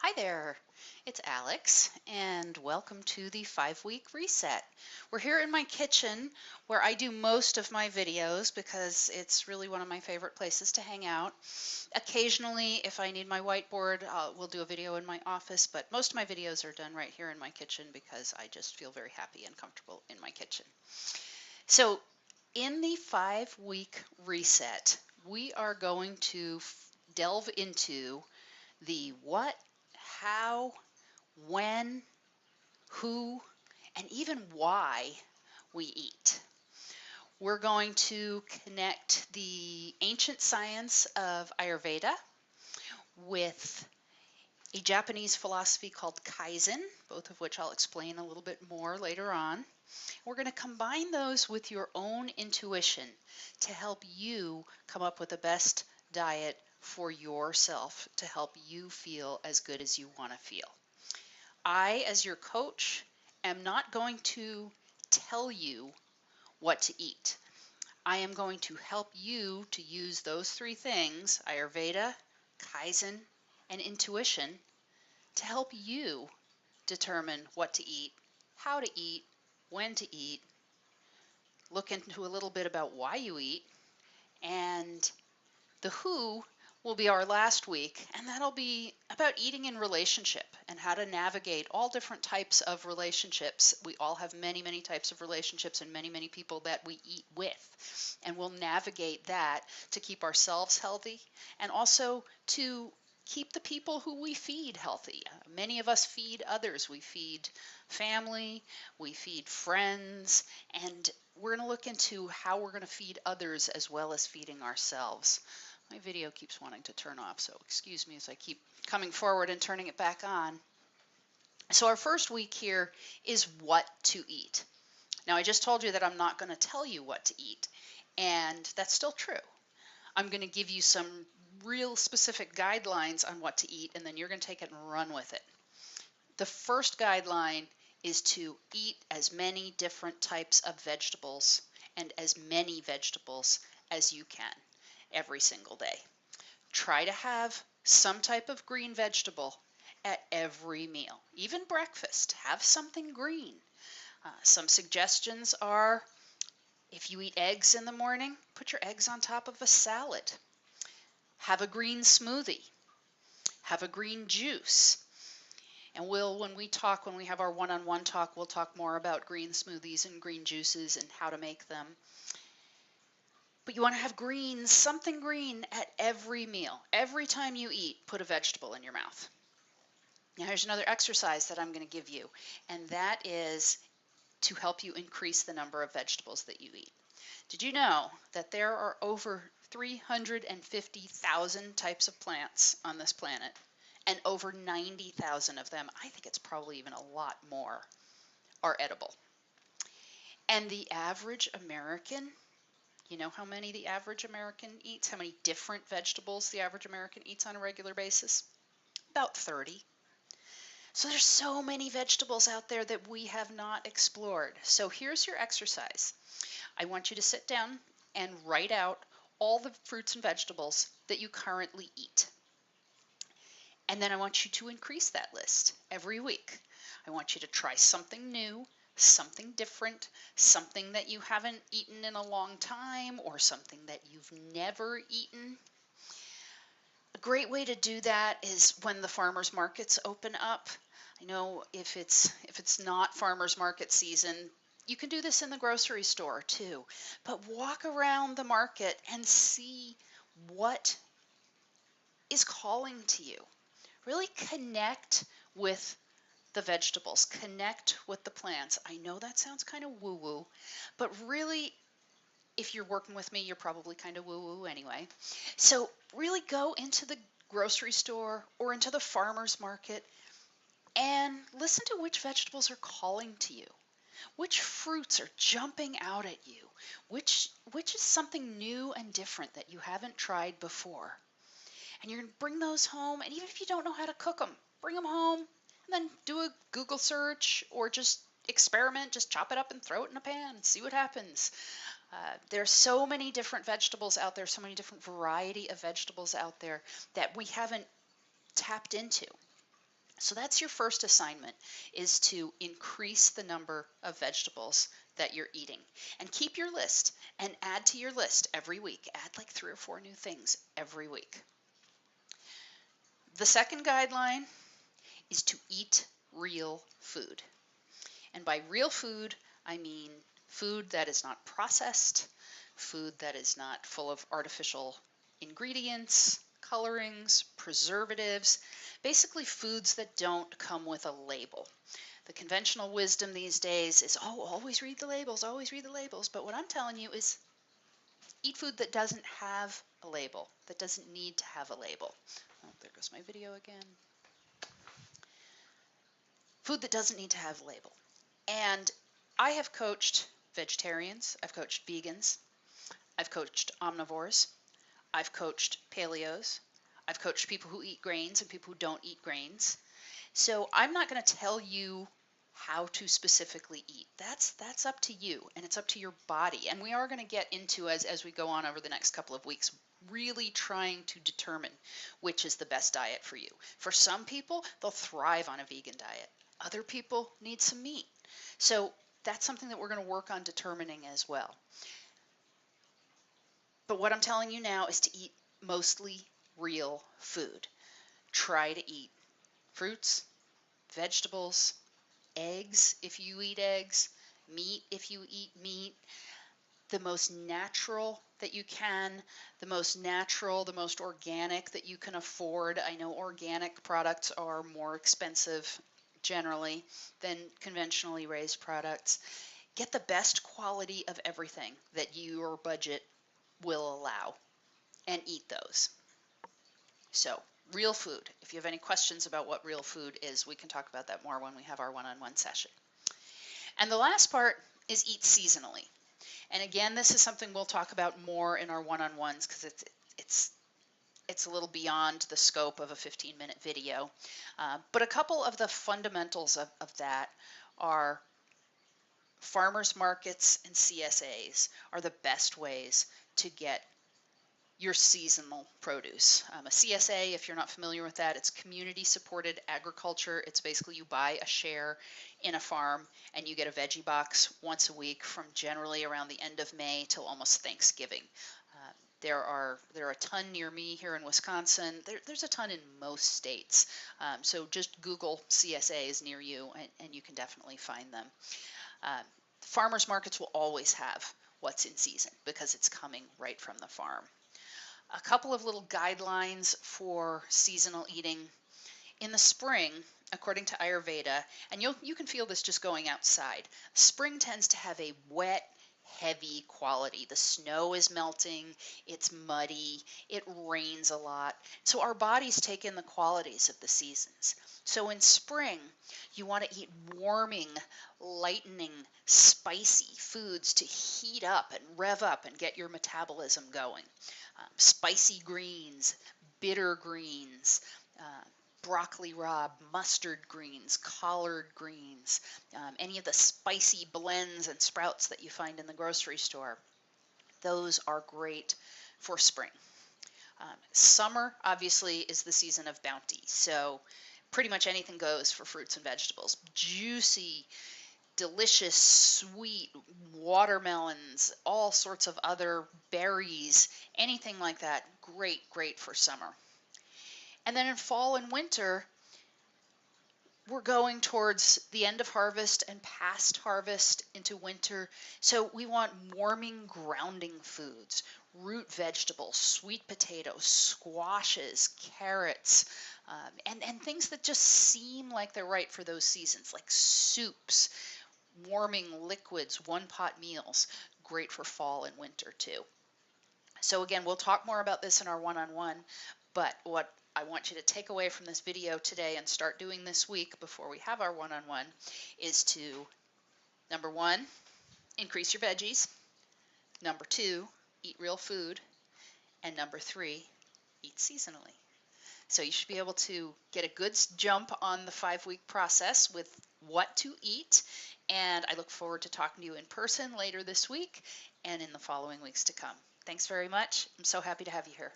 Hi there, it's Alex, and welcome to the 5 week reset. We're here in my kitchen where I do most of my videos because it's really one of my favorite places to hang out. Occasionally, if I need my whiteboard, we'll do a video in my office, but most of my videos are done right here in my kitchen because I just feel very happy and comfortable in my kitchen. So, in the 5 week reset, we are going to delve into the what, how, when, who, and even why we eat. We're going to connect the ancient science of Ayurveda with a Japanese philosophy called Kaizen, both of which I'll explain a little bit more later on. We're going to combine those with your own intuition to help you come up with the best diet for yourself to help you feel as good as you want to feel. I, as your coach, am not going to tell you what to eat. I am going to help you to use those three things, Ayurveda, Kaizen, and intuition, to help you determine what to eat, how to eat, when to eat, look into a little bit about why you eat, and the who will be our last week, and that'll be about eating in relationship and how to navigate all different types of relationships. We all have many, many types of relationships and many, many people that we eat with. And we'll navigate that to keep ourselves healthy and also to keep the people who we feed healthy. Many of us feed others. We feed family, we feed friends, and we're going to look into how we're going to feed others as well as feeding ourselves. My video keeps wanting to turn off, so excuse me as I keep coming forward and turning it back on. So our first week here is what to eat. Now I just told you that I'm not going to tell you what to eat, and that's still true. I'm going to give you some real specific guidelines on what to eat, and then you're going to take it and run with it. The first guideline is to eat as many different types of vegetables and as many vegetables as you can every single day. Try to have some type of green vegetable at every meal, even breakfast. Have something green. Some suggestions are if you eat eggs in the morning, put your eggs on top of a salad. Have a green smoothie. Have a green juice. And when we have our one-on-one talk, we'll talk more about green smoothies and green juices and how to make them. But you want to have greens, something green at every meal. Every time you eat, put a vegetable in your mouth. Now here's another exercise that I'm going to give you, and that is to help you increase the number of vegetables that you eat. Did you know that there are over 350,000 types of plants on this planet, and over 90,000 of them, I think it's probably even a lot more, are edible? And the average American, you know how many the average American eats? How many different vegetables the average American eats on a regular basis? About 30. So there's so many vegetables out there that we have not explored. So here's your exercise. I want you to sit down and write out all the fruits and vegetables that you currently eat. And then I want you to increase that list every week. I want you to try something new, something different, something that you haven't eaten in a long time, or something that you've never eaten. A great way to do that is when the farmers markets open up. I know if it's not farmers market season, you can do this in the grocery store too. But walk around the market and see what is calling to you. Really connect with the vegetables, connect with the plants. I know that sounds kind of woo-woo, but really, if you're working with me, you're probably kind of woo-woo anyway. So really go into the grocery store or into the farmer's market and listen to which vegetables are calling to you. Which fruits are jumping out at you? Which is something new and different that you haven't tried before? And you're going to bring those home, and even if you don't know how to cook them, bring them home and then do a Google search or just experiment, just chop it up and throw it in a pan and see what happens. There's so many different vegetables out there, so many different variety of vegetables out there that we haven't tapped into. So that's your first assignment, is to increase the number of vegetables that you're eating. And keep your list and add to your list every week. Add like 3 or 4 new things every week. The second guideline is to eat real food. And by real food, I mean food that is not processed, food that is not full of artificial ingredients, colorings, preservatives, basically foods that don't come with a label. The conventional wisdom these days is, oh, always read the labels, always read the labels. But what I'm telling you is eat food that doesn't have a label, that doesn't need to have a label. Oh, there goes my video again. Food that doesn't need to have a label. And I have coached vegetarians, I've coached vegans, I've coached omnivores, I've coached paleos, I've coached people who eat grains and people who don't eat grains. So I'm not going to tell you how to specifically eat. That's up to you, and it's up to your body. And we are going to get into, as we go on over the next couple of weeks, really trying to determine which is the best diet for you. For some people, they'll thrive on a vegan diet. Other people need some meat. So that's something that we're going to work on determining as well. But what I'm telling you now is to eat mostly real food. Try to eat fruits, vegetables, eggs if you eat eggs, meat if you eat meat, the most natural that you can, the most natural, the most organic that you can afford. I know organic products are more expensive generally than conventionally raised products. Get the best quality of everything that your budget will allow and eat those. So, real food. If you have any questions about what real food is, we can talk about that more when we have our one-on-one session. And the last part is eat seasonally. And again, this is something we'll talk about more in our one-on-ones because it's a little beyond the scope of a 15-minute video. But a couple of the fundamentals of that are farmers markets and CSAs are the best ways to get your seasonal produce. A CSA, if you're not familiar with that, it's community supported agriculture. It's basically you buy a share in a farm and you get a veggie box once a week from generally around the end of May till almost Thanksgiving. There are a ton near me here in Wisconsin. There's a ton in most states. So just Google CSAs near you and you can definitely find them. Farmers markets will always have what's in season because it's coming right from the farm. A couple of little guidelines for seasonal eating. In the spring, according to Ayurveda, and you can feel this just going outside, spring tends to have a wet, heavy quality. The snow is melting, it's muddy, it rains a lot. So our bodies take in the qualities of the seasons. So in spring, you want to eat warming, lightening, spicy foods to heat up and rev up and get your metabolism going. Spicy greens, bitter greens, broccoli rabe, mustard greens, collard greens, any of the spicy blends and sprouts that you find in the grocery store. Those are great for spring. Summer, obviously, is the season of bounty. So pretty much anything goes for fruits and vegetables. Juicy, delicious, sweet watermelons, all sorts of other berries, anything like that. Great for summer. And then in fall and winter, we're going towards the end of harvest and past harvest into winter. So we want warming, grounding foods, root vegetables, sweet potatoes, squashes, carrots, and things that just seem like they're right for those seasons, like soups, warming liquids, one-pot meals, great for fall and winter too. So again, we'll talk more about this in our one-on-one, but what I want you to take away from this video today and start doing this week before we have our one-on-one is to, number 1, increase your veggies, number 2, eat real food, and number 3, eat seasonally. So you should be able to get a good jump on the 5-week process with what to eat. And I look forward to talking to you in person later this week and in the following weeks to come. Thanks very much. I'm so happy to have you here.